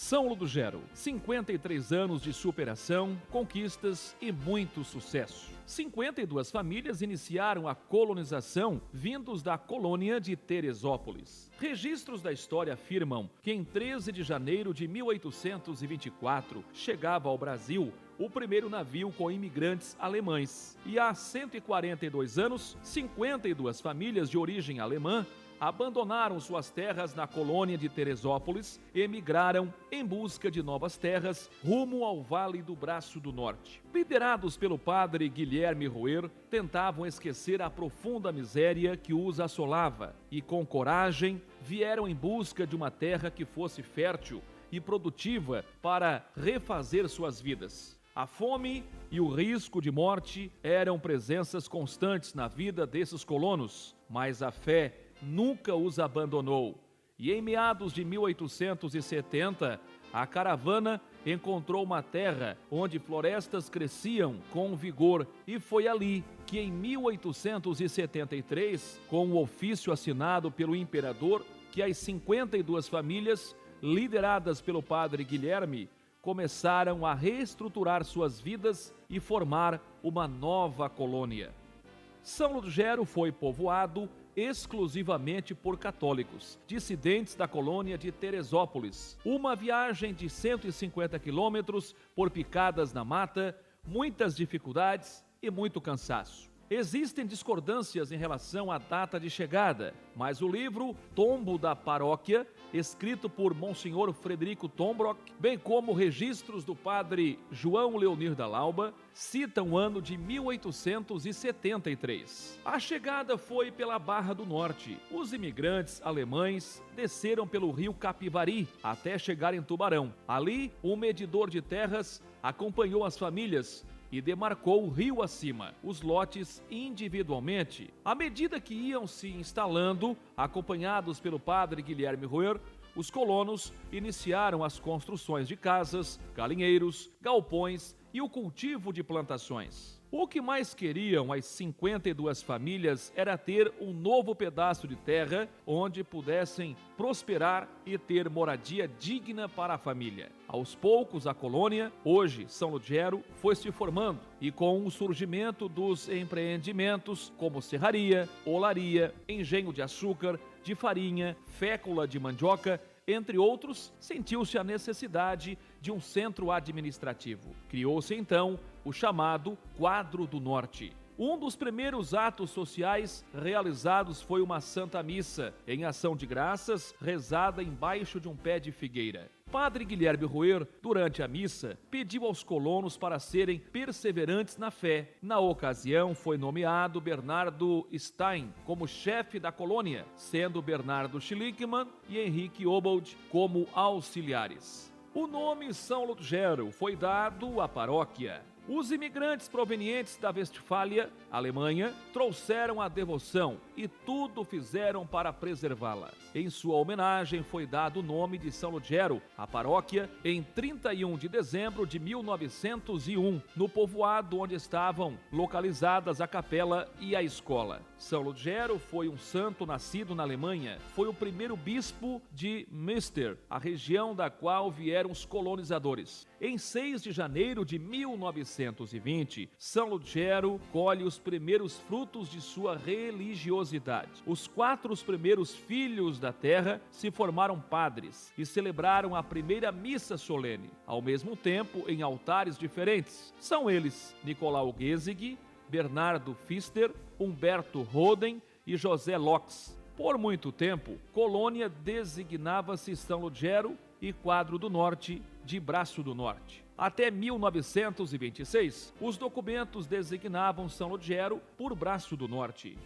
São Ludgero, 53 anos de superação, conquistas e muito sucesso. 52 famílias iniciaram a colonização vindos da colônia de Teresópolis. Registros da história afirmam que em 13 de janeiro de 1824 chegava ao Brasil o primeiro navio com imigrantes alemães. E há 142 anos, 52 famílias de origem alemã abandonaram suas terras na colônia de Teresópolis e emigraram em busca de novas terras rumo ao Vale do Braço do Norte. Liderados pelo padre Guilherme Roer, tentavam esquecer a profunda miséria que os assolava e, com coragem, vieram em busca de uma terra que fosse fértil e produtiva para refazer suas vidas. A fome e o risco de morte eram presenças constantes na vida desses colonos, mas a fé nunca os abandonou. E em meados de 1870, a caravana encontrou uma terra onde florestas cresciam com vigor, e foi ali que em 1873, com o ofício assinado pelo imperador, que as 52 famílias, lideradas pelo padre Guilherme, começaram a reestruturar suas vidas e formar uma nova colônia. São Ludgero foi povoado exclusivamente por católicos, dissidentes da colônia de Teresópolis. Uma viagem de 150 quilômetros por picadas na mata, muitas dificuldades e muito cansaço. Existem discordâncias em relação à data de chegada, mas o livro Tombo da Paróquia, escrito por Monsenhor Frederico Tombrock, bem como registros do padre João Leonir da Lauba, citam o ano de 1873. A chegada foi pela Barra do Norte. Os imigrantes alemães desceram pelo rio Capivari até chegar em Tubarão. Ali, um medidor de terras acompanhou as famílias e demarcou rio acima os lotes individualmente. À medida que iam se instalando, acompanhados pelo padre Guilherme Roer, os colonos iniciaram as construções de casas, galinheiros, galpões e o cultivo de plantações. O que mais queriam as 52 famílias era ter um novo pedaço de terra onde pudessem prosperar e ter moradia digna para a família. Aos poucos, a colônia, hoje São Ludgero, foi se formando, e com o surgimento dos empreendimentos como serraria, olaria, engenho de açúcar, de farinha, fécula de mandioca, entre outros, sentiu-se a necessidade de um centro administrativo. Criou-se então o chamado Quadro do Norte. Um dos primeiros atos sociais realizados foi uma Santa Missa, em ação de graças, rezada embaixo de um pé de figueira. Padre Guilherme Roer, durante a missa, pediu aos colonos para serem perseverantes na fé. Na ocasião, foi nomeado Bernardo Stein como chefe da colônia, sendo Bernardo Schlickmann e Henrique Obold como auxiliares. O nome São Ludgero foi dado à paróquia. Os imigrantes provenientes da Westfália, Alemanha, trouxeram a devoção e tudo fizeram para preservá-la. Em sua homenagem foi dado o nome de São Ludgero à paróquia em 31 de dezembro de 1901, no povoado onde estavam localizadas a capela e a escola. São Ludgero foi um santo nascido na Alemanha. Foi o primeiro bispo de Münster, a região da qual vieram os colonizadores. Em 6 de janeiro de 1920, São Ludgero colhe os primeiros frutos de sua religiosidade. Os 4 primeiros filhos da terra se formaram padres e celebraram a primeira missa solene, ao mesmo tempo em altares diferentes. São eles Nicolau Gesig, Bernardo Pfister, Humberto Roden e José Lox. Por muito tempo, colônia designava-se São Ludgero e Quadro do Norte de Braço do Norte. Até 1926, os documentos designavam São Ludgero por Braço do Norte.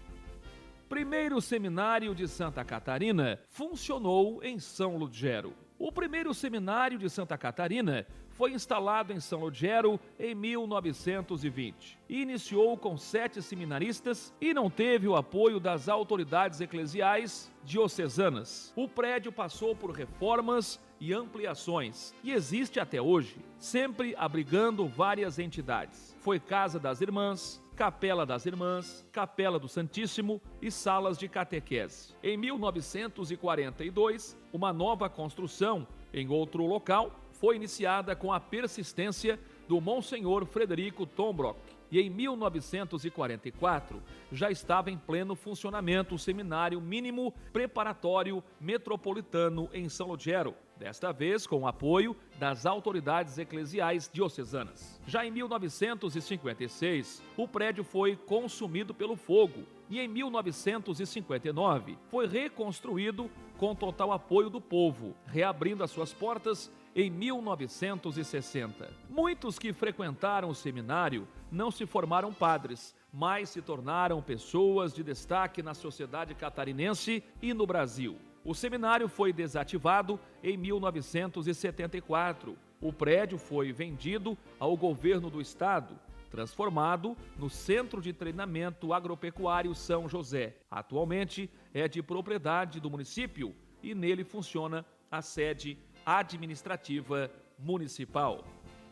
Primeiro Seminário de Santa Catarina funcionou em São Ludgero. O primeiro seminário de Santa Catarina foi instalado em São Lugero em 1920. Iniciou com 7 seminaristas e não teve o apoio das autoridades eclesiais diocesanas. O prédio passou por reformas e ampliações e existe até hoje, sempre abrigando várias entidades. Foi Casa das Irmãs, Capela das Irmãs, Capela do Santíssimo e salas de catequese. Em 1942, uma nova construção em outro local foi iniciada com a persistência do Monsenhor Frederico Tombrock. E em 1944 já estava em pleno funcionamento o Seminário Mínimo Preparatório Metropolitano em São Lugero, desta vez com o apoio das autoridades eclesiais diocesanas. Já em 1956, o prédio foi consumido pelo fogo e em 1959 foi reconstruído com total apoio do povo, reabrindo as suas portas em 1960. Muitos que frequentaram o seminário não se formaram padres, mas se tornaram pessoas de destaque na sociedade catarinense e no Brasil. O seminário foi desativado em 1974. O prédio foi vendido ao governo do estado, transformado no Centro de Treinamento Agropecuário São José. Atualmente é de propriedade do município e nele funciona a sede administrativa municipal.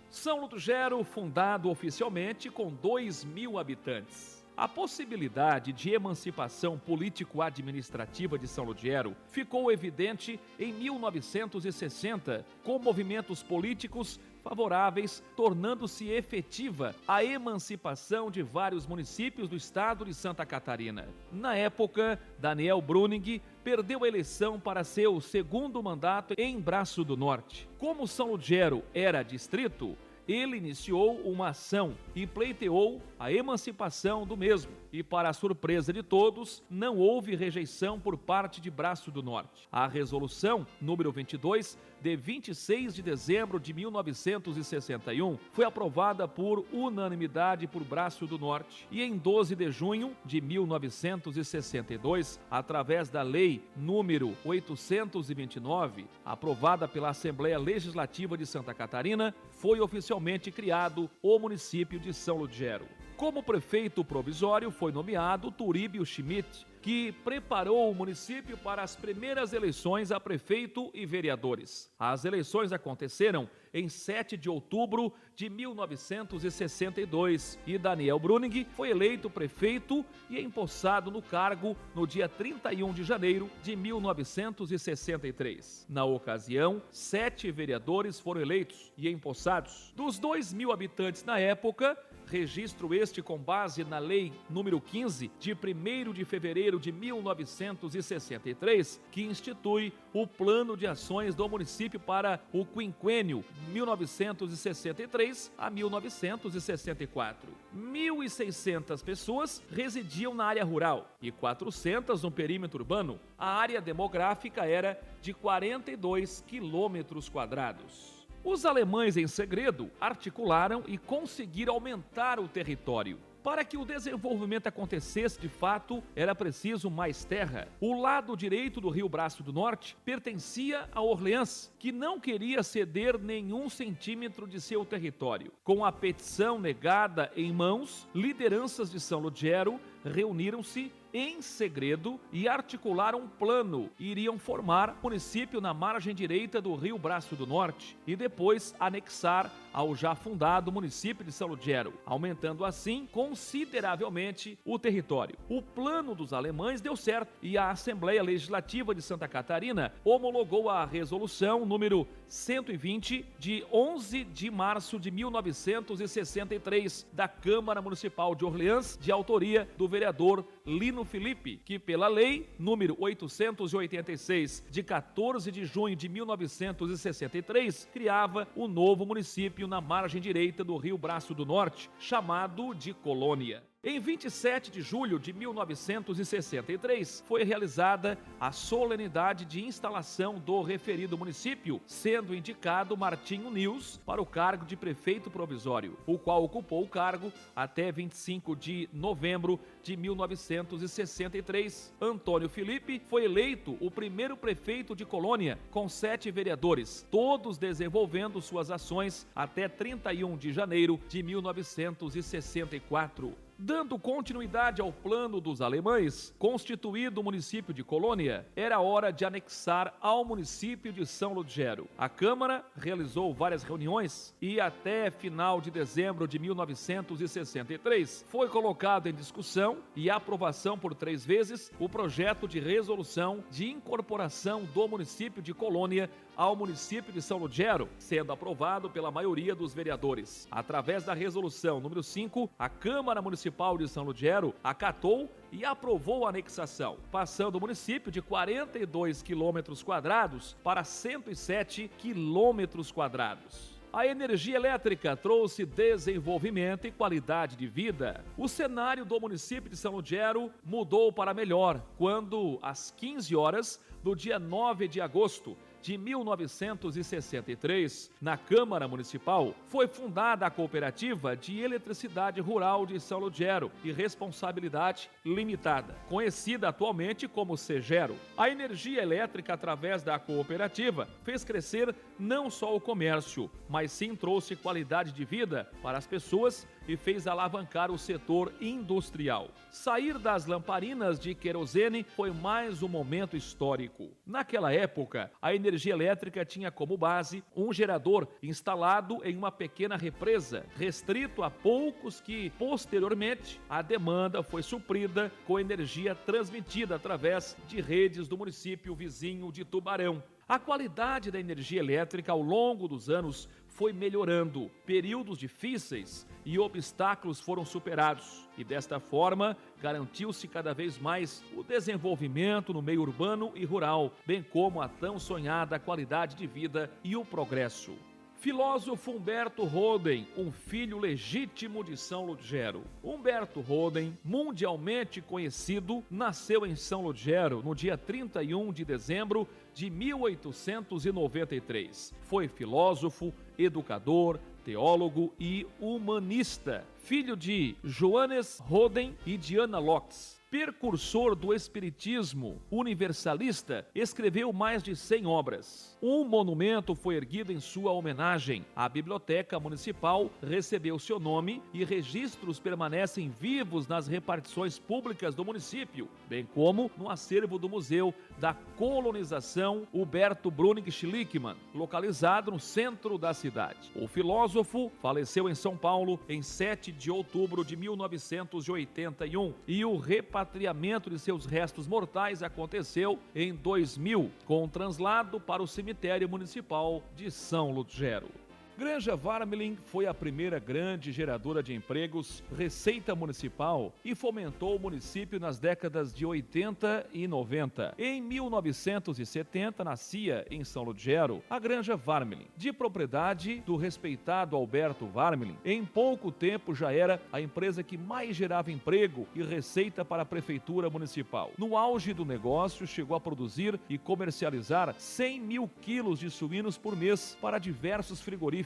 São Lugero, fundado oficialmente com 2.000 habitantes. A possibilidade de emancipação político-administrativa de São Lugero ficou evidente em 1960, com movimentos políticos favoráveis, tornando-se efetiva a emancipação de vários municípios do estado de Santa Catarina. Na época, Daniel Bruning perdeu a eleição para seu segundo mandato em Braço do Norte. Como São Lugero era distrito, ele iniciou uma ação e pleiteou a emancipação do mesmo. E, para a surpresa de todos, não houve rejeição por parte de Braço do Norte. A resolução número 22, de 26 de dezembro de 1961, foi aprovada por unanimidade por Braço do Norte. E em 12 de junho de 1962, através da Lei número 829, aprovada pela Assembleia Legislativa de Santa Catarina, foi oficialmente criado o município de São Lugero. Como prefeito provisório foi nomeado Turíbio Schmidt, que preparou o município para as primeiras eleições a prefeito e vereadores. As eleições aconteceram em 7 de outubro de 1962 e Daniel Bruning foi eleito prefeito e empossado no cargo no dia 31 de janeiro de 1963. Na ocasião, 7 vereadores foram eleitos e empossados. Dos 2.000 habitantes na época, registro este com base na Lei número 15, de 1º de fevereiro de 1963, que institui o Plano de Ações do município para o quinquênio 1963 a 1964. 1.600 pessoas residiam na área rural e 400 no perímetro urbano. A área demográfica era de 42 quilômetros quadrados. Os alemães, em segredo, articularam e conseguiram aumentar o território. Para que o desenvolvimento acontecesse de fato, era preciso mais terra. O lado direito do Rio Braço do Norte pertencia a Orleans, que não queria ceder nenhum centímetro de seu território. Com a petição negada em mãos, lideranças de São Lugero reuniram-se em segredo e articularam um plano. Iriam formar município na margem direita do Rio Braço do Norte e depois anexar ao já fundado município de São Lugero, aumentando assim consideravelmente o território. O plano dos alemães deu certo e a Assembleia Legislativa de Santa Catarina homologou a resolução número 120 de 11 de março de 1963 da Câmara Municipal de Orleans, de autoria do vereador Lino Felipe, que pela lei número 886 de 14 de junho de 1963 criava o novo município na margem direita do Rio Braço do Norte, chamado de Colônia. Em 27 de julho de 1963, foi realizada a solenidade de instalação do referido município, sendo indicado Martinho Nils para o cargo de prefeito provisório, o qual ocupou o cargo até 25 de novembro de 1963. Antônio Felipe foi eleito o primeiro prefeito de Colônia, com 7 vereadores, todos desenvolvendo suas ações até 31 de janeiro de 1964. Dando continuidade ao plano dos alemães, constituído o município de Colônia, era hora de anexar ao município de São Ludgero. A Câmara realizou várias reuniões e até final de dezembro de 1963 foi colocado em discussão e aprovação por 3 vezes o projeto de resolução de incorporação do município de Colônia ao município de São Ludgero, sendo aprovado pela maioria dos vereadores. Através da resolução número 5, a Câmara Municipal de São Ludgero acatou e aprovou a anexação, passando o município de 42 quilômetros quadrados para 107 quilômetros quadrados. A energia elétrica trouxe desenvolvimento e qualidade de vida. O cenário do município de São Ludgero mudou para melhor quando, às 15 horas do dia 9 de agosto de 1963, na Câmara Municipal, foi fundada a Cooperativa de Eletricidade Rural de São Ludgero e Responsabilidade Limitada, conhecida atualmente como Segero. A energia elétrica, através da cooperativa, fez crescer não só o comércio, mas sim trouxe qualidade de vida para as pessoas e fez alavancar o setor industrial. Sair das lamparinas de querosene foi mais um momento histórico. Naquela época, a energia elétrica tinha como base um gerador instalado em uma pequena represa, restrito a poucos que, posteriormente, a demanda foi suprida com energia transmitida através de redes do município vizinho de Tubarão. A qualidade da energia elétrica ao longo dos anos foi melhorando, períodos difíceis e obstáculos foram superados, e desta forma garantiu-se cada vez mais o desenvolvimento no meio urbano e rural, bem como a tão sonhada qualidade de vida e o progresso. Filósofo Humberto Roden, um filho legítimo de São Ludgero. Humberto Roden, mundialmente conhecido, nasceu em São Ludgero no dia 31 de dezembro de 1893. Foi filósofo, educador, teólogo e humanista. Filho de Johannes Roden e Diana Locks. Precursor do espiritismo universalista, escreveu mais de 100 obras. Um monumento foi erguido em sua homenagem. A Biblioteca Municipal recebeu seu nome e registros permanecem vivos nas repartições públicas do município, bem como no acervo do Museu da Colonização Huberto Brunig Schlickmann, localizado no centro da cidade. O filósofo faleceu em São Paulo em 7 de outubro de 1981 e o repatriamento de seus restos mortais aconteceu em 2000, com translado para o cemitério municipal de São Ludgero. Granja Varmelin foi a primeira grande geradora de empregos, receita municipal e fomentou o município nas décadas de 80 e 90. Em 1970, nascia em São Ludgero a Granja Varmelin, de propriedade do respeitado Alberto Varmelin. Em pouco tempo já era a empresa que mais gerava emprego e receita para a prefeitura municipal. No auge do negócio, chegou a produzir e comercializar 100 mil quilos de suínos por mês para diversos frigoríficos.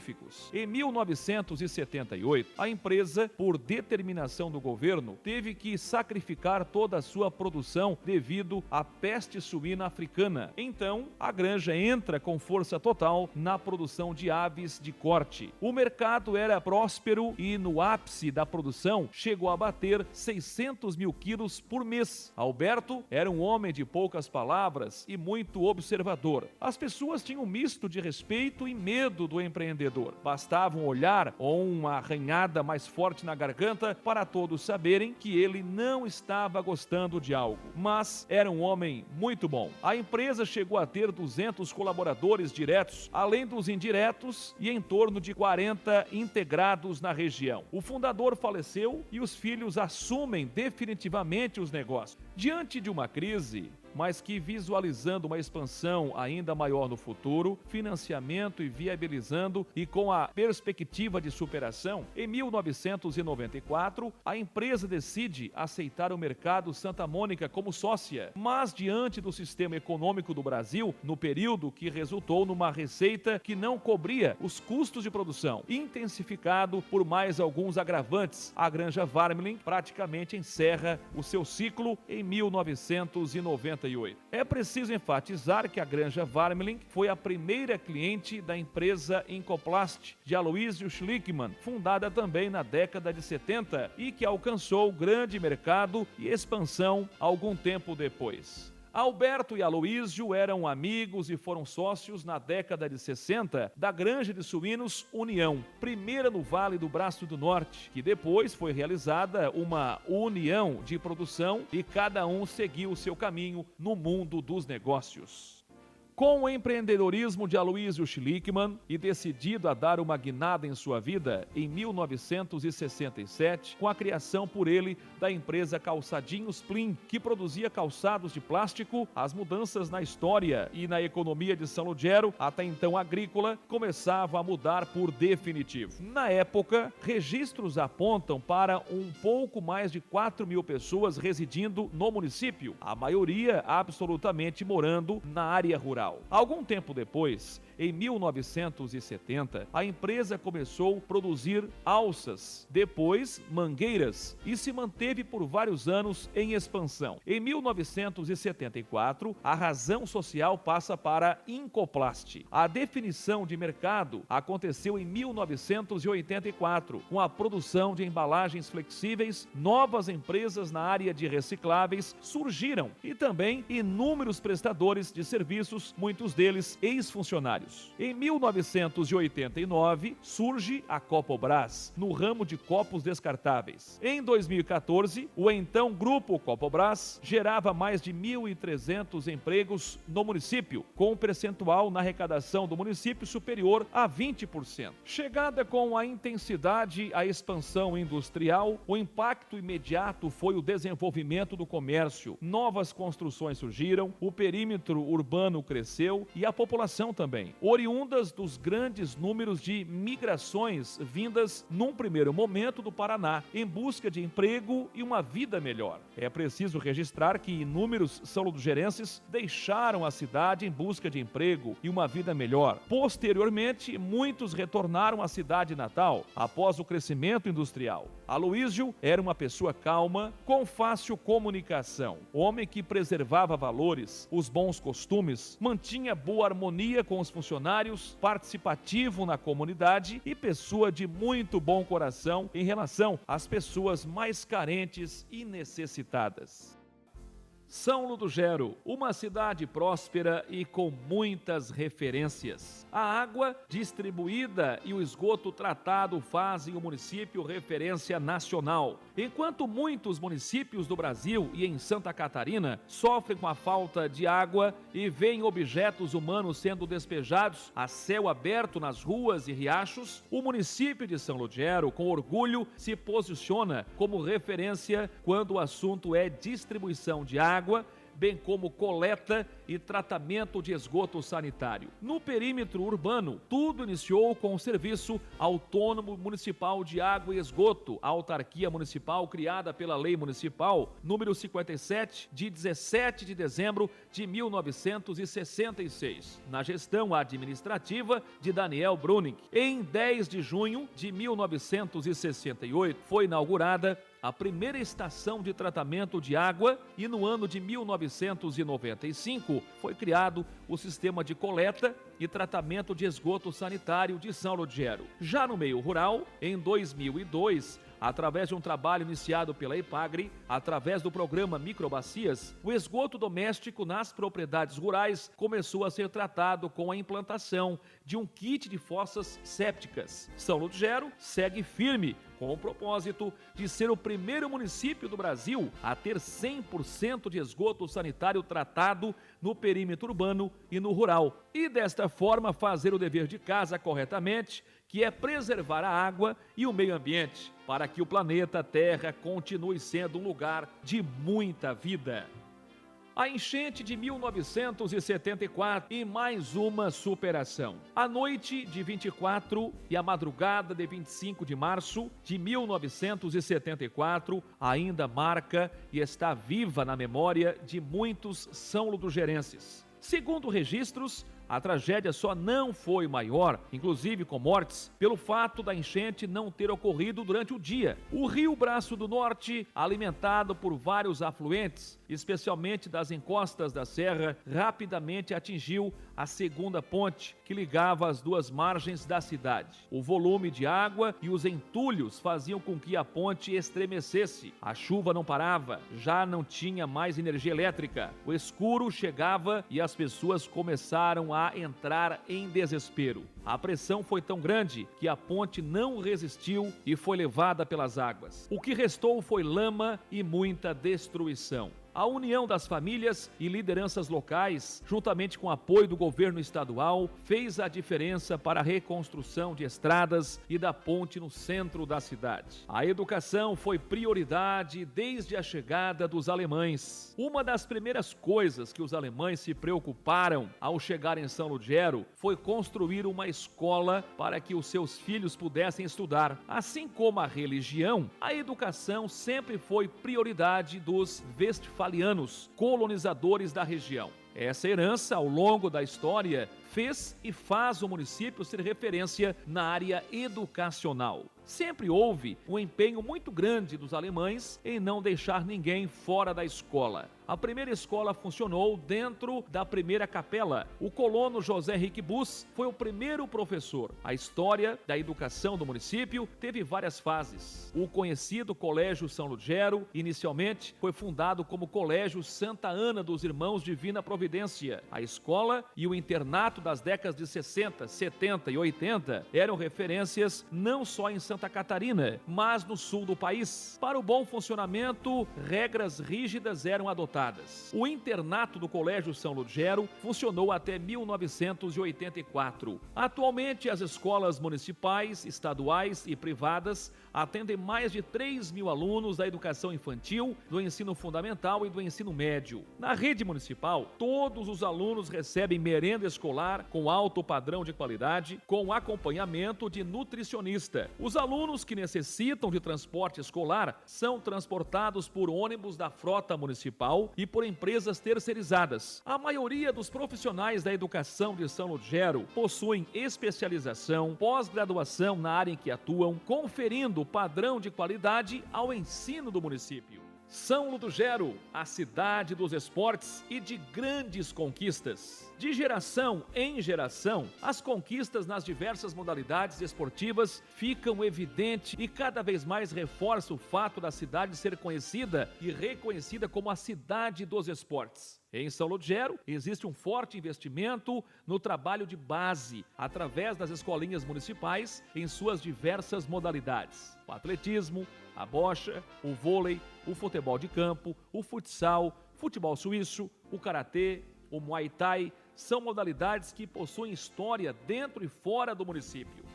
Em 1978, a empresa, por determinação do governo, teve que sacrificar toda a sua produção devido à peste suína africana. Então, a granja entra com força total na produção de aves de corte. O mercado era próspero e, no ápice da produção, chegou a bater 600 mil quilos por mês. Alberto era um homem de poucas palavras e muito observador. As pessoas tinham um misto de respeito e medo do empreendedor. Bastava um olhar ou uma arranhada mais forte na garganta para todos saberem que ele não estava gostando de algo. Mas era um homem muito bom. A empresa chegou a ter 200 colaboradores diretos, além dos indiretos, e em torno de 40 integrados na região. O fundador faleceu e os filhos assumem definitivamente os negócios. Diante de uma crise, mas que, visualizando uma expansão ainda maior no futuro, financiamento e viabilizando e com a perspectiva de superação, em 1994, a empresa decide aceitar o mercado Santa Mônica como sócia, mas diante do sistema econômico do Brasil, no período que resultou numa receita que não cobria os custos de produção, intensificado por mais alguns agravantes, a Granja Varmelink praticamente encerra o seu ciclo em 1998. É preciso enfatizar que a Granja Varmelink foi a primeira cliente da empresa Incoplast de Aloysio Schlickmann, fundada também na década de 70 e que alcançou grande mercado e expansão algum tempo depois. Alberto e Aloysio eram amigos e foram sócios na década de 60 da granja de suínos União, primeira no Vale do Braço do Norte, que depois foi realizada uma união de produção e cada um seguiu o seu caminho no mundo dos negócios. Com o empreendedorismo de Aloysio Schlickmann e decidido a dar uma guinada em sua vida, em 1967, com a criação por ele da empresa Calçadinhos Plim, que produzia calçados de plástico, as mudanças na história e na economia de São Lugero, até então agrícola, começavam a mudar por definitivo. Na época, registros apontam para um pouco mais de 4.000 pessoas residindo no município, a maioria absolutamente morando na área rural. Algum tempo depois, em 1970, a empresa começou a produzir alças, depois mangueiras, e se manteve por vários anos em expansão. Em 1974, a razão social passa para Incoplast. A definição de mercado aconteceu em 1984, com a produção de embalagens flexíveis, novas empresas na área de recicláveis surgiram e também inúmeros prestadores de serviços, muitos deles ex-funcionários. Em 1989, surge a Copobras, no ramo de copos descartáveis. Em 2014, o então Grupo Copobras gerava mais de 1.300 empregos no município, com um percentual na arrecadação do município superior a 20%. Chegada com a intensidade à expansão industrial, o impacto imediato foi o desenvolvimento do comércio. Novas construções surgiram, o perímetro urbano cresceu e a população também, oriundas dos grandes números de migrações vindas num primeiro momento do Paraná, em busca de emprego e uma vida melhor. É preciso registrar que inúmeros são-lugerenses deixaram a cidade em busca de emprego e uma vida melhor. Posteriormente, muitos retornaram à cidade natal após o crescimento industrial. Aloysio era uma pessoa calma, com fácil comunicação, homem que preservava valores, os bons costumes, mantinha boa harmonia com os funcionários, participativo na comunidade e pessoa de muito bom coração em relação às pessoas mais carentes e necessitadas. São Ludogero, uma cidade próspera e com muitas referências. A água distribuída e o esgoto tratado fazem o município referência nacional. Enquanto muitos municípios do Brasil e em Santa Catarina sofrem com a falta de água e veem objetos humanos sendo despejados a céu aberto nas ruas e riachos, o município de São Lugero, com orgulho, se posiciona como referência quando o assunto é distribuição de água, bem como coleta e tratamento de esgoto sanitário. No perímetro urbano, tudo iniciou com o Serviço Autônomo Municipal de Água e Esgoto, a autarquia municipal criada pela Lei Municipal número 57, de 17 de dezembro de 1966, na gestão administrativa de Daniel Brunick. Em 10 de junho de 1968, foi inaugurada a primeira estação de tratamento de água e no ano de 1995 foi criado o sistema de coleta e tratamento de esgoto sanitário de São Lugero. Já no meio rural, em 2002, através de um trabalho iniciado pela Epagre, através do programa Microbacias, o esgoto doméstico nas propriedades rurais começou a ser tratado com a implantação de um kit de fossas sépticas. São Lugero segue firme com o propósito de ser o primeiro município do Brasil a ter 100% de esgoto sanitário tratado no perímetro urbano e no rural. E desta forma fazer o dever de casa corretamente, que é preservar a água e o meio ambiente, para que o planeta Terra continue sendo um lugar de muita vida. A enchente de 1974 e mais uma superação. A noite de 24 e a madrugada de 25 de março de 1974 ainda marca e está viva na memória de muitos são ludogerenses. Segundo registros, a tragédia só não foi maior, inclusive com mortes, pelo fato da enchente não ter ocorrido durante o dia. O rio Braço do Norte, alimentado por vários afluentes, especialmente das encostas da serra, rapidamente atingiu a segunda ponte que ligava as duas margens da cidade. O volume de água e os entulhos faziam com que a ponte estremecesse. A chuva não parava, já não tinha mais energia elétrica. O escuro chegava e as pessoas começaram a entrar em desespero. A pressão foi tão grande que a ponte não resistiu e foi levada pelas águas. O que restou foi lama e muita destruição. A união das famílias e lideranças locais, juntamente com o apoio do governo estadual, fez a diferença para a reconstrução de estradas e da ponte no centro da cidade. A educação foi prioridade desde a chegada dos alemães. Uma das primeiras coisas que os alemães se preocuparam ao chegar em São Ludgero foi construir uma escola para que os seus filhos pudessem estudar. Assim como a religião, a educação sempre foi prioridade dos westfalianos, colonizadores da região. Essa herança, ao longo da história, fez e faz o município ser referência na área educacional. Sempre houve um empenho muito grande dos alemães em não deixar ninguém fora da escola. A primeira escola funcionou dentro da primeira capela. O colono José Henrique Bus foi o primeiro professor. A história da educação do município teve várias fases. O conhecido Colégio São Ludgero, inicialmente, foi fundado como Colégio Santa Ana dos Irmãos Divina Providência. A escola e o internato das décadas de 60, 70 e 80 eram referências não só em Santa Catarina, mas no sul do país. Para o bom funcionamento, regras rígidas eram adotadas. O internato do Colégio São Ludgero funcionou até 1984. Atualmente, as escolas municipais, estaduais e privadas atendem mais de 3.000 alunos da educação infantil, do ensino fundamental e do ensino médio. Na rede municipal, todos os alunos recebem merenda escolar com alto padrão de qualidade, com acompanhamento de nutricionista. Os alunos que necessitam de transporte escolar são transportados por ônibus da frota municipal e por empresas terceirizadas. A maioria dos profissionais da educação de São Ludgero possuem especialização, pós-graduação na área em que atuam, conferindo padrão de qualidade ao ensino do município. São Ludgero, a cidade dos esportes e de grandes conquistas. De geração em geração, as conquistas nas diversas modalidades esportivas ficam evidentes e cada vez mais reforça o fato da cidade ser conhecida e reconhecida como a cidade dos esportes. Em São Ludgero, existe um forte investimento no trabalho de base, através das escolinhas municipais em suas diversas modalidades. O atletismo, a bocha, o vôlei, o futebol de campo, o futsal, futebol suíço, o karatê, o muay thai, são modalidades que possuem história dentro e fora do município.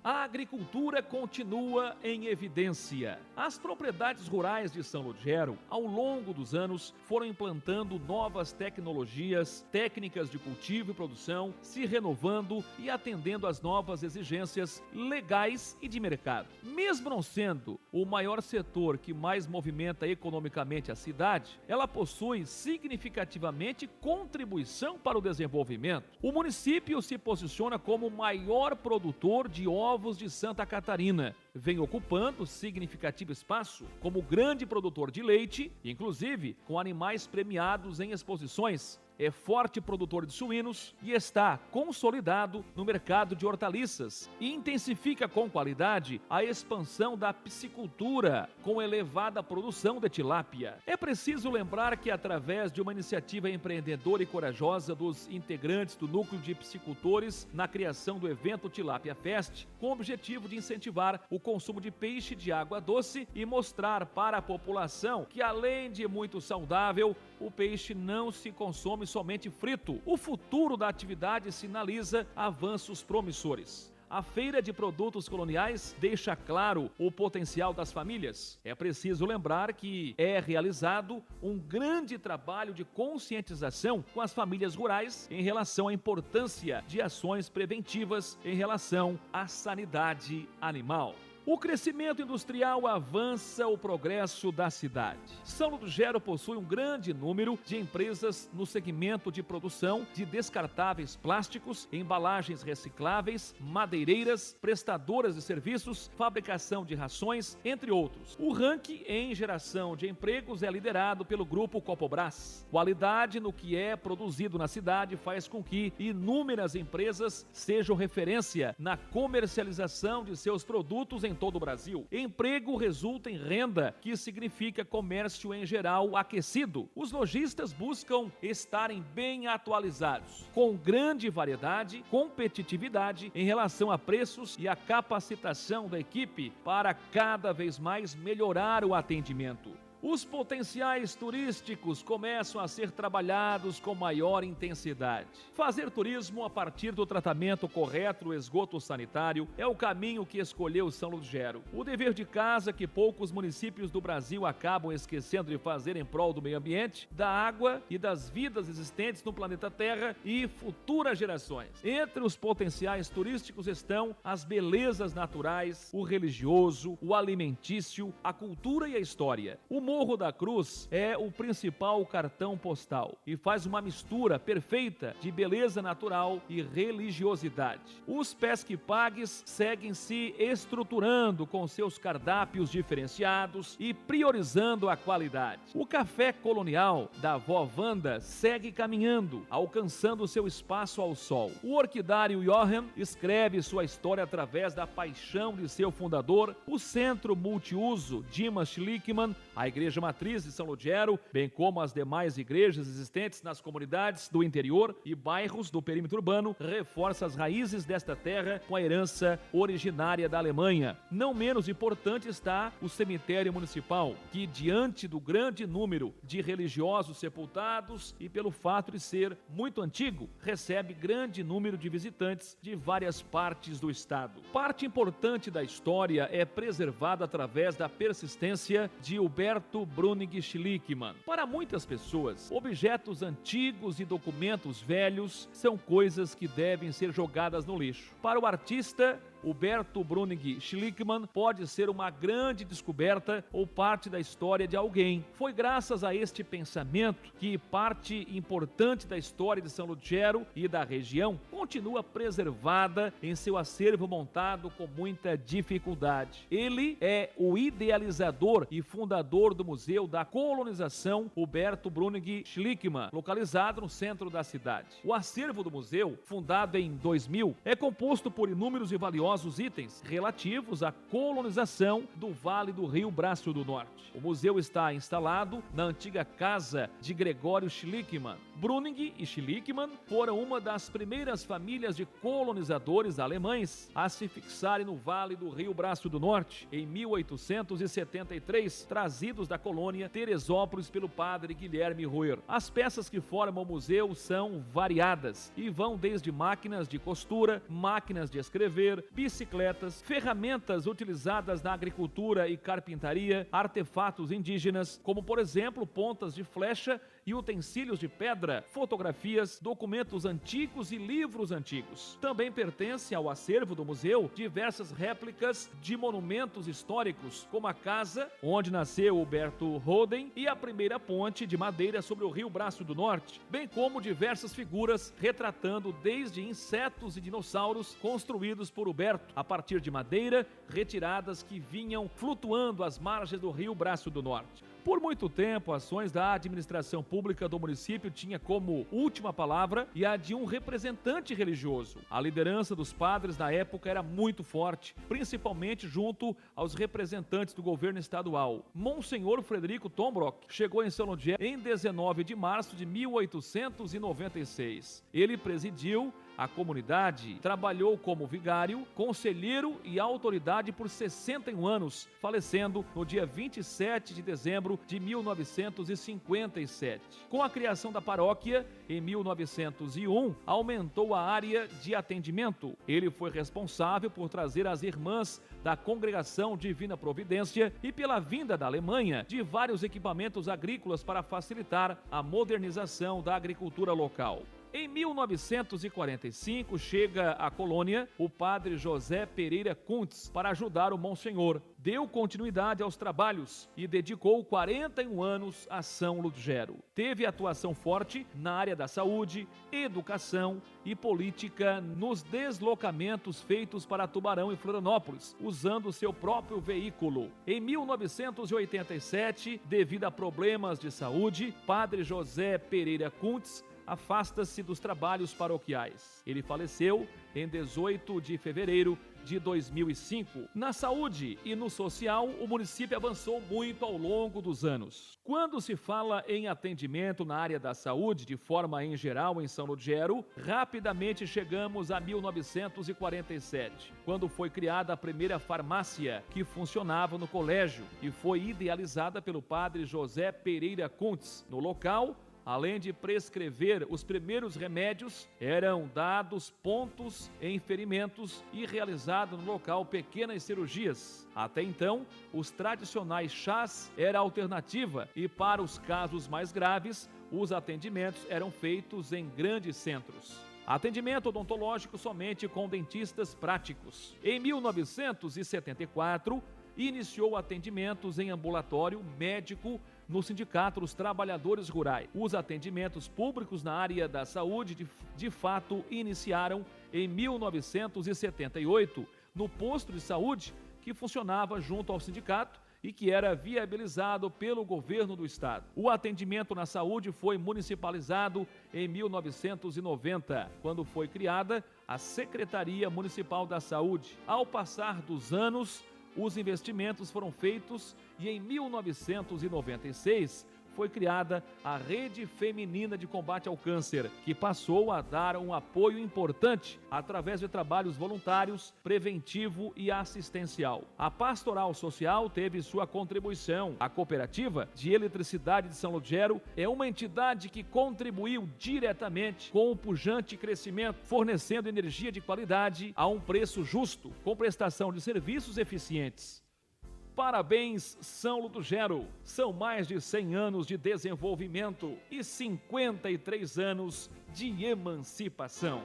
A agricultura continua em evidência. As propriedades rurais de São Ludgero, ao longo dos anos, foram implantando novas tecnologias, técnicas de cultivo e produção, se renovando e atendendo às novas exigências legais e de mercado. Mesmo não sendo o maior setor que mais movimenta economicamente a cidade, ela possui significativamente contribuição para o desenvolvimento. O município se posiciona como o maior produtor de ovos de Santa Catarina, vem ocupando significativo espaço como grande produtor de leite, inclusive com animais premiados em exposições. É forte produtor de suínos e está consolidado no mercado de hortaliças e intensifica com qualidade a expansão da piscicultura com elevada produção de tilápia. É preciso lembrar que através de uma iniciativa empreendedora e corajosa dos integrantes do núcleo de piscicultores na criação do evento Tilápia Fest, com o objetivo de incentivar o consumo de peixe de água doce e mostrar para a população que além de muito saudável, o peixe não se consome somente frito. O futuro da atividade sinaliza avanços promissores. A Feira de Produtos Coloniais deixa claro o potencial das famílias. É preciso lembrar que é realizado um grande trabalho de conscientização com as famílias rurais em relação à importância de ações preventivas em relação à sanidade animal. O crescimento industrial avança o progresso da cidade. São Ludgero possui um grande número de empresas no segmento de produção de descartáveis plásticos, embalagens recicláveis, madeireiras, prestadoras de serviços, fabricação de rações, entre outros. O ranking em geração de empregos é liderado pelo Grupo Copobras. Qualidade no que é produzido na cidade faz com que inúmeras empresas sejam referência na comercialização de seus produtos em todo o Brasil. Emprego resulta em renda, que significa comércio em geral aquecido. Os lojistas buscam estarem bem atualizados, com grande variedade, competitividade em relação a preços e a capacitação da equipe para cada vez mais melhorar o atendimento. Os potenciais turísticos começam a ser trabalhados com maior intensidade. Fazer turismo a partir do tratamento correto do esgoto sanitário é o caminho que escolheu São Ludgero. O dever de casa que poucos municípios do Brasil acabam esquecendo de fazer em prol do meio ambiente, da água e das vidas existentes no planeta Terra e futuras gerações. Entre os potenciais turísticos estão as belezas naturais, o religioso, o alimentício, a cultura e a história. O Morro da Cruz é o principal cartão postal e faz uma mistura perfeita de beleza natural e religiosidade. Os pesque-pagues seguem se estruturando com seus cardápios diferenciados e priorizando a qualidade. O café colonial da Vó Wanda segue caminhando, alcançando seu espaço ao sol. O orquidário Johann escreve sua história através da paixão de seu fundador, o Centro Multiuso Dimas Schlickmann, a Igreja Matriz de São Ludgero, bem como as demais igrejas existentes nas comunidades do interior e bairros do perímetro urbano, reforça as raízes desta terra com a herança originária da Alemanha. Não menos importante está o cemitério municipal, que diante do grande número de religiosos sepultados e pelo fato de ser muito antigo, recebe grande número de visitantes de várias partes do estado. Parte importante da história é preservada através da persistência de Huberto Brüning Schlickmann. Para muitas pessoas, objetos antigos e documentos velhos são coisas que devem ser jogadas no lixo. Para o artista, Huberto Brüning Schlickmann pode ser uma grande descoberta ou parte da história de alguém. Foi graças a este pensamento que parte importante da história de São Ludgero e da região continua preservada em seu acervo montado com muita dificuldade. Ele é o idealizador e fundador do Museu da Colonização Huberto Brüning Schlickmann, localizado no centro da cidade. O acervo do museu, fundado em 2000, é composto por inúmeros e valiosos itens relativos à colonização do Vale do Rio Braço do Norte. O museu está instalado na antiga casa de Gregório Schlickmann. Brüning e Schlickmann foram uma das primeiras famílias de colonizadores alemães a se fixarem no Vale do Rio Braço do Norte em 1873, trazidos da colônia Teresópolis pelo padre Guilherme Roer. As peças que formam o museu são variadas e vão desde máquinas de costura, máquinas de escrever, bicicletas, ferramentas utilizadas na agricultura e carpintaria, artefatos indígenas, como por exemplo pontas de flecha e utensílios de pedra, fotografias, documentos antigos e livros antigos. Também pertence ao acervo do museu diversas réplicas de monumentos históricos, como a casa onde nasceu Huberto Roden e a primeira ponte de madeira sobre o Rio Braço do Norte, bem como diversas figuras retratando desde insetos e dinossauros construídos por Huberto a partir de madeira, retiradas que vinham flutuando às margens do Rio Braço do Norte. Por muito tempo, ações da administração pública do município tinha como última palavra e a de um representante religioso. A liderança dos padres na época era muito forte, principalmente junto aos representantes do governo estadual. Monsenhor Frederico Tombrock chegou em São Ludgero em 19 de março de 1896. Ele presidiu a comunidade, trabalhou como vigário, conselheiro e autoridade por 61 anos, falecendo no dia 27 de dezembro de 1957. Com a criação da paróquia, em 1901, aumentou a área de atendimento. Ele foi responsável por trazer as irmãs da Congregação Divina Providência e pela vinda da Alemanha de vários equipamentos agrícolas para facilitar a modernização da agricultura local. Em 1945, chega à colônia o padre José Pereira Kuntz para ajudar o Monsenhor. Deu continuidade aos trabalhos e dedicou 41 anos a São Ludgero. Teve atuação forte na área da saúde, educação e política nos deslocamentos feitos para Tubarão e Florianópolis, usando seu próprio veículo. Em 1987, devido a problemas de saúde, padre José Pereira Kuntz afasta-se dos trabalhos paroquiais. Ele faleceu em 18 de fevereiro de 2005. Na saúde e no social, o município avançou muito ao longo dos anos. Quando se fala em atendimento na área da saúde, de forma em geral em São Ludgero, rapidamente chegamos a 1947, quando foi criada a primeira farmácia que funcionava no colégio e foi idealizada pelo padre José Pereira Kuntz. No local, além de prescrever os primeiros remédios, eram dados pontos em ferimentos e realizado no local pequenas cirurgias. Até então, os tradicionais chás eram a alternativa e para os casos mais graves, os atendimentos eram feitos em grandes centros. Atendimento odontológico somente com dentistas práticos. Em 1974, iniciou atendimentos em ambulatório médico no Sindicato dos Trabalhadores Rurais. Os atendimentos públicos na área da saúde de fato iniciaram em 1978 no posto de saúde que funcionava junto ao sindicato e que era viabilizado pelo governo do estado. O atendimento na saúde foi municipalizado em 1990, quando foi criada a Secretaria Municipal da Saúde. Ao passar dos anos, os investimentos foram feitos e em 1996 foi criada a Rede Feminina de Combate ao Câncer, que passou a dar um apoio importante através de trabalhos voluntários, preventivo e assistencial. A Pastoral Social teve sua contribuição. A Cooperativa de Eletricidade de São Ludgero é uma entidade que contribuiu diretamente com o pujante crescimento, fornecendo energia de qualidade a um preço justo, com prestação de serviços eficientes. Parabéns, São Ludgero! São mais de 100 anos de desenvolvimento e 53 anos de emancipação.